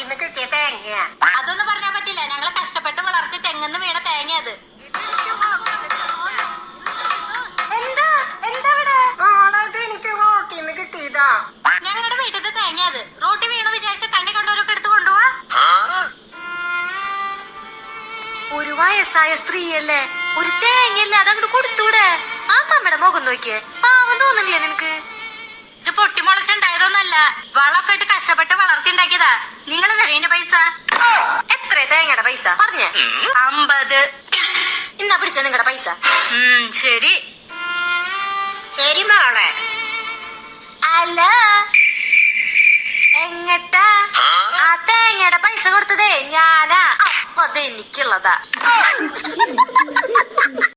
റോട്ടിന്ന് കിട്ടിയ തേങ്ങയാ. അതൊന്നും പറഞ്ഞാ പറ്റില്ല. ഞങ്ങള് കഷ്ടപ്പെട്ട് വളർത്തി തെങ്ങന്ന് വീണ തേങ്ങ അത്. എന്താ എന്താ ഇവിടെ? മോളത് എനിക്ക് റോട്ടിന്ന് കിട്ടിയതാ. ഞങ്ങളുടെ വീട്ടിലത്തെ തേങ്ങ അത്. റോട്ടി വീണു വിചാരിച്ച കണ്ണി കണ്ടവരൊക്കെ എടുത്തു കൊണ്ടുപോവാ. ഒരു വയസ്സായ സ്ത്രീയല്ലേ, ഒരു തേങ്ങയല്ലേ, അതങ്ങോട്ട് കൊടുത്തൂടെ? ആ അമ്മയുടെ മുഖം നോക്കിയേ, പാവം തോന്നുന്നില്ലേ നിനക്ക്? ഇത് പൊട്ടി മുളച്ചുണ്ടായതൊന്നല്ല, വളമൊക്കെ ഇട്ട് കഷ്ടപ്പെട്ട് വളർത്തിണ്ടാക്കിയതാ. നിങ്ങൾ തരേന്റെ പൈസ എത്ര തേങ്ങയുടെ പൈസ പറഞ്ഞേ? 50. ഇന്നാ പിടിച്ച നിങ്ങളുടെ പൈസ. ശരി ശരി മോളെ. അല്ല, എങ്ങട്ടാ? ആ തേങ്ങയുടെ പൈസ കൊടുത്തതേ ഞാനാ, അപ്പൊ അത് എനിക്കുള്ളതാ.